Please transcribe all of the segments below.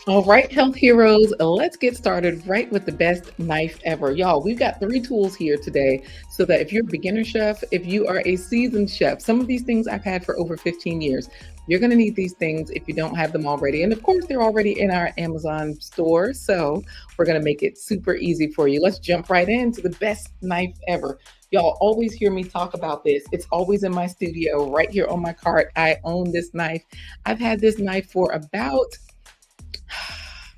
All right, health heroes, let's get started right with the best knife ever. Y'all, we've got three tools here today so that if you're a beginner chef, if you are a seasoned chef, some of these things I've had for over 15 years. You're going to need these things if you don't have them already. And of course, they're already in our Amazon store. So we're going to make it super easy for you. Let's jump right into the best knife ever. Y'all always hear me talk about this. It's always in my studio, right here on my cart. I own this knife. I've had this knife for about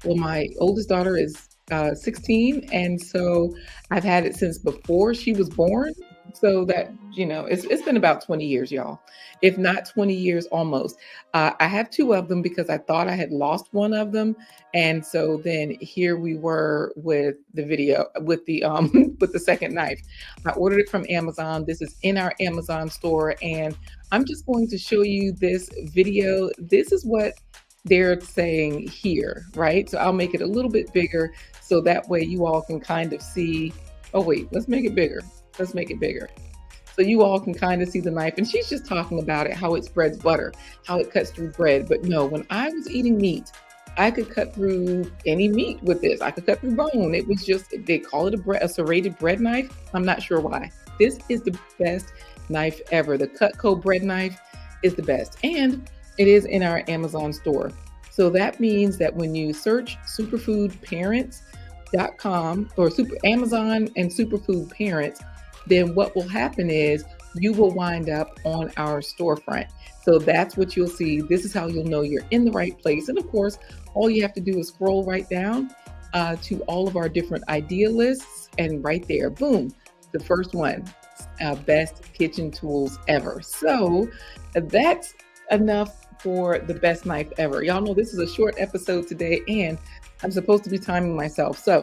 well, my oldest daughter is 16, and so I've had it since before she was born. So that, it's been about 20 years, y'all, if not 20 years almost. I have two of them because I thought I had lost one of them. And so then here we were with the video, with the with the second knife. I ordered it from Amazon. This is in our Amazon store, and I'm just going to show you this video. This is what they're saying here, right? So I'll make it a little bit bigger so that way you all can kind of see. Oh, wait, let's make it bigger. Let's make it bigger. So you all can kind of see the knife. And she's just talking about it, how it spreads butter, how it cuts through bread. But no, when I was eating meat, I could cut through any meat with this. I could cut through bone. It was just, they call it a serrated bread knife. I'm not sure why. This is the best knife ever. The Cutco bread knife is the best. And it is in our Amazon store. So that means that when you search superfoodparents.com or Amazon and Superfood Parents, then what will happen is you will wind up on our storefront. So that's what you'll see. This is how you'll know you're in the right place. And of course, all you have to do is scroll right down to all of our different idea lists. And right there, boom, the first one, best kitchen tools ever. So that's enough for the best knife ever. Y'all know this is a short episode today, and I'm supposed to be timing myself. So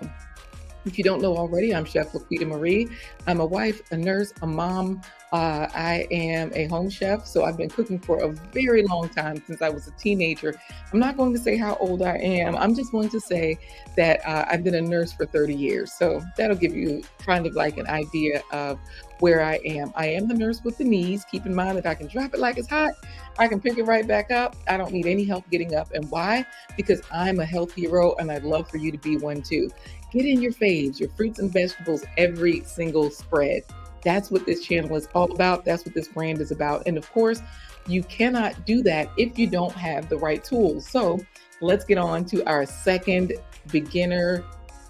if you don't know already, I'm Chef LaQuita Marie. I'm a wife, a nurse, a mom. I am a home chef, so I've been cooking for a very long time, since I was a teenager. I'm not going to say how old I am. I'm just going to say that I've been a nurse for 30 years. So that'll give you kind of like an idea of where I am. I am the nurse with the knees. Keep in mind that I can drop it like it's hot. I can pick it right back up. I don't need any help getting up. And why? Because I'm a health hero, and I'd love for you to be one too. Get in your faves, your fruits and vegetables, every single spread. That's what this channel is all about. That's what this brand is about. And of course, you cannot do that if you don't have the right tools. So let's get on to our second beginner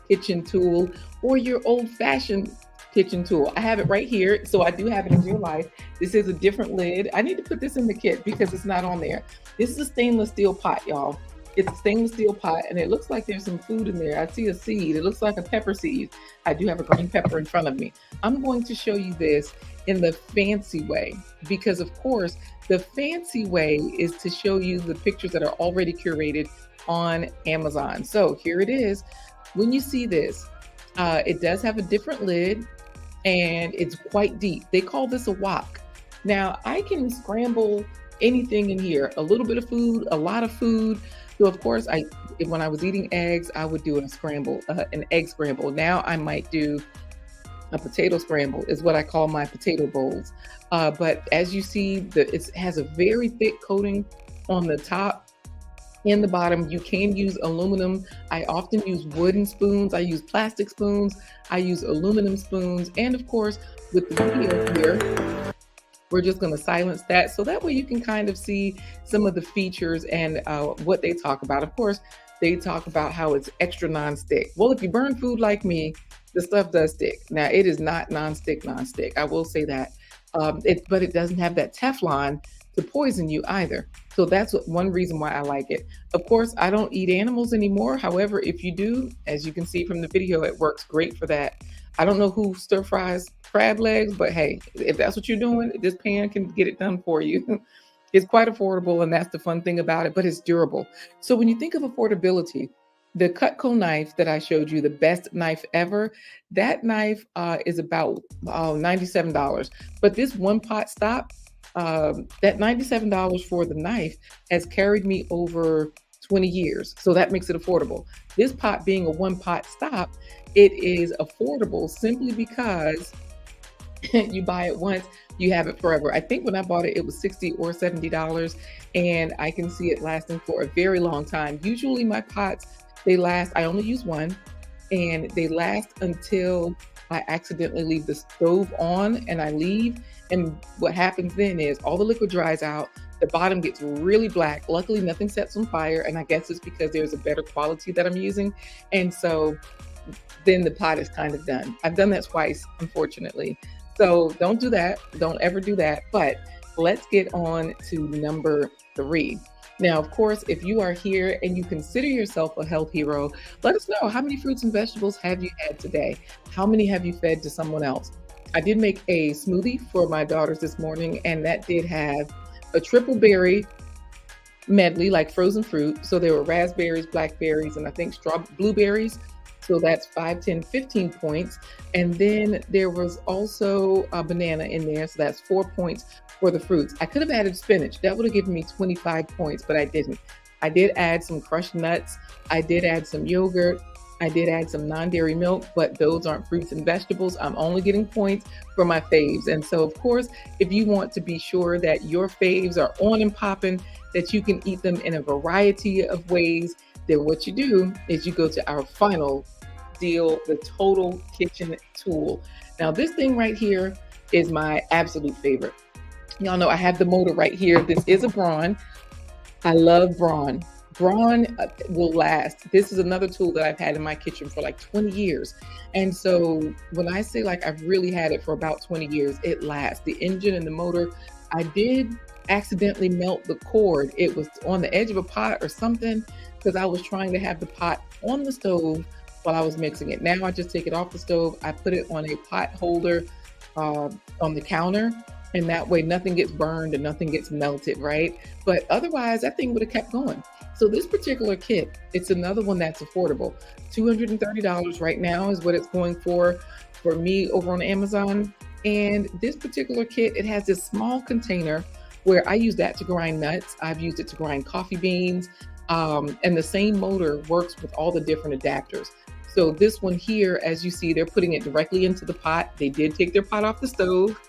kitchen tool, or your old-fashioned kitchen tool. I have it right here. So I do have it in real life. This is a different lid. I need to put this in the kit because it's not on there. This is a stainless steel pot, y'all. It's a stainless steel pot, and it looks like there's some food in there. I see a seed. It looks like a pepper seed. I do have a green pepper in front of me. I'm going to show you this in the fancy way because, of course, the fancy way is to show you the pictures that are already curated on Amazon. So here it is. When you see this, it does have a different lid, and it's quite deep. They call this a wok. Now, I can scramble anything in here, a little bit of food, a lot of food. So of course, when I was eating eggs, I would do a scramble, an egg scramble. Now I might do a potato scramble, is what I call my potato bowls. But as you see, it has a very thick coating on the top and the bottom. You can use aluminum. I often use wooden spoons. I use plastic spoons. I use aluminum spoons. And of course, with the video here, we're just going to silence that. So that way you can kind of see some of the features and what they talk about. Of course, they talk about how it's extra non-stick. Well, if you burn food like me, the stuff does stick. Now, it is not non-stick. I will say that. But it doesn't have that Teflon to poison you either. So that's one reason why I like it. Of course, I don't eat animals anymore. However, if you do, as you can see from the video, it works great for that. I don't know who stir fries crab legs, but hey, if that's what you're doing, this pan can get it done for you. It's quite affordable, and that's the fun thing about it, but it's durable. So when you think of affordability, the Cutco knife that I showed you, the best knife ever, that knife is about $97. But this one pot stop, that $97 for the knife has carried me over 20 years. So that makes it affordable. This pot being a one pot stop, it is affordable simply because you buy it once, You have it forever. I think when I bought it, it was $60 or $70, and I can see it lasting for a very long time. Usually my pots, they last, I only use one, and they last until I accidentally leave the stove on and I leave. And what happens then is all the liquid dries out, the bottom gets really black. Luckily, nothing sets on fire, and I guess it's because there's a better quality that I'm using. And so then the pot is kind of done. I've done that twice, unfortunately. So don't do that. Don't ever do that. But let's get on to number 3. Now, of course, if you are here and you consider yourself a health hero, let us know, how many fruits and vegetables have you had today? How many have you fed to someone else? I did make a smoothie for my daughters this morning, and that did have a triple berry medley, like frozen fruit. So there were raspberries, blackberries, and I think blueberries. So that's 5, 10, 15 points. And then there was also a banana in there. So that's 4 points for the fruits. I could have added spinach. That would have given me 25 points, but I didn't. I did add some crushed nuts. I did add some yogurt. I did add some non-dairy milk, but those aren't fruits and vegetables. I'm only getting points for my faves. And so, of course, if you want to be sure that your faves are on and popping, that you can eat them in a variety of ways, then what you do is you go to our final deal, the Total Kitchen Tool. Now, this thing right here is my absolute favorite. Y'all know I have the motor right here. This is a Braun. I love Braun. Braun will last. This is another tool that I've had in my kitchen for like 20 years. And so when I say like I've really had it for about 20 years, it lasts. The engine and the motor, I did accidentally melt the cord. It was on the edge of a pot or something, because I was trying to have the pot on the stove while I was mixing it. Now I just take it off the stove. I put it on a pot holder on the counter, and that way nothing gets burned and nothing gets melted, right? But otherwise, that thing would have kept going. So this particular kit, it's another one that's affordable. $230 right now is what it's going for me over on Amazon. And this particular kit, it has this small container where I use that to grind nuts. I've used it to grind coffee beans. And the same motor works with all the different adapters. So this one here, as you see, they're putting it directly into the pot. They did take their pot off the stove.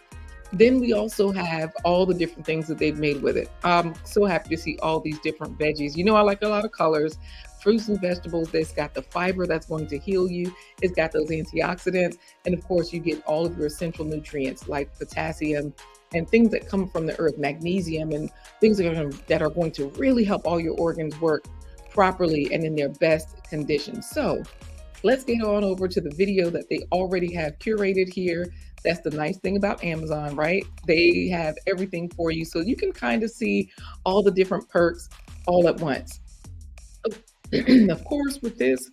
Then we also have all the different things that they've made with it. I'm so happy to see all these different veggies. You know, I like a lot of colors, fruits and vegetables. It's got the fiber that's going to heal you. It's got those antioxidants. And of course, you get all of your essential nutrients like potassium and things that come from the earth, magnesium, and things that are going to really help all your organs work properly and in their best condition. So let's get on over to the video that they already have curated here. That's the nice thing about Amazon, right? They have everything for you, so you can kind of see all the different perks all at once. Of course, with this,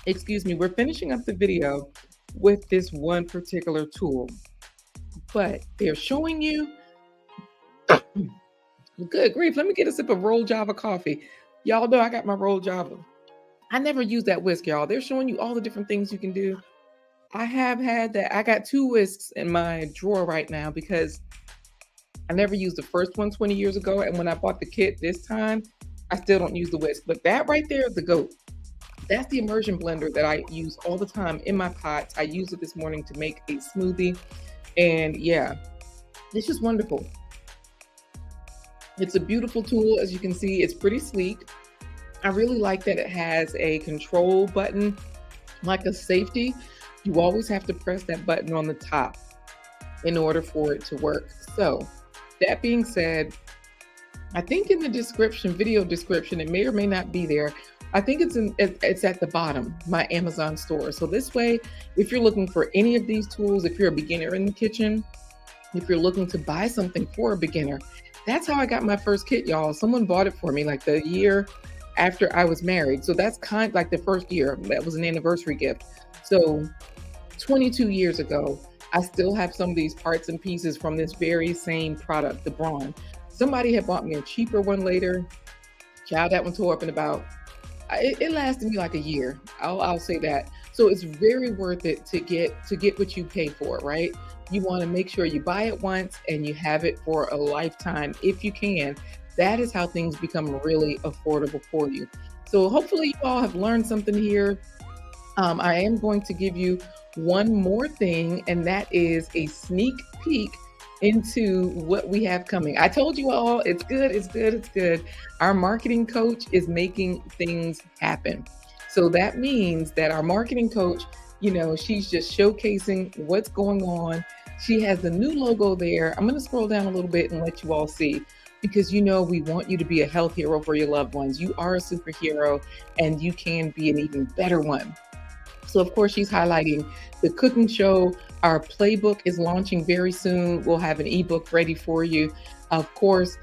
excuse me, we're finishing up the video with this one particular tool, but they're showing you, good grief, let me get a sip of rolled Java coffee. Y'all know I got my rolled Java. I never use that whisk, y'all. They're showing you all the different things you can do. I have had that. I got 2 whisks in my drawer right now because I never used the first one 20 years ago. And when I bought the kit this time, I still don't use the whisk. But that right there is the GOAT. That's the immersion blender that I use all the time in my pots. I used it this morning to make a smoothie. And yeah, it's just wonderful. It's a beautiful tool. As you can see, it's pretty sleek. I really like that it has a control button, like a safety. You always have to press that button on the top in order for it to work. So that being said, I think in the description, video description, it may or may not be there. I think it's at the bottom, my Amazon store. So this way, if you're looking for any of these tools, if you're a beginner in the kitchen, if you're looking to buy something for a beginner, that's how I got my first kit, y'all. Someone bought it for me like the year after I was married. So that's kind of like the first year. That was an anniversary gift. So 22 years ago, I still have some of these parts and pieces from this very same product, the Braun. Somebody had bought me a cheaper one later. Child, that one tore up in about, it lasted me like a year. I'll say that. So it's very worth it to get what you pay for, right? You want to make sure you buy it once and you have it for a lifetime if you can. That is how things become really affordable for you. So hopefully you all have learned something here. I am going to give you one more thing, and that is a sneak peek into what we have coming. I told you all, it's good, it's good, it's good. Our marketing coach is making things happen. So that means that our marketing coach, she's just showcasing what's going on. She has the new logo there. I'm going to scroll down a little bit and let you all see because we want you to be a health hero for your loved ones. You are a superhero and you can be an even better one. So, of course, she's highlighting the cooking show. Our playbook is launching very soon. We'll have an ebook ready for you. Of course,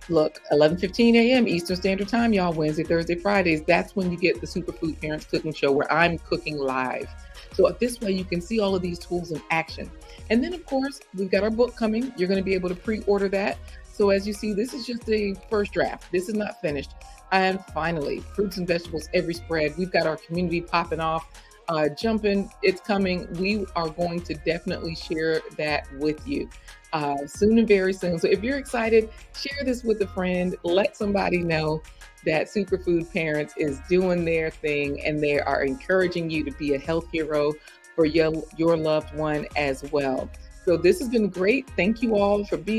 look, 11:15 a.m. Eastern Standard Time, y'all, Wednesday, Thursday, Fridays. That's when you get the Superfood Parents Cooking Show where I'm cooking live. So this way you can see all of these tools in action. And then, of course, we've got our book coming. You're going to be able to pre-order that. So as you see, this is just a first draft. This is not finished. And finally, fruits and vegetables every spread. We've got our community popping off, jumping. It's coming. We are going to definitely share that with you soon and very soon. So if you're excited, share this with a friend. Let somebody know that Superfood Parents is doing their thing and they are encouraging you to be a health hero for your loved one as well. So this has been great. Thank you all for being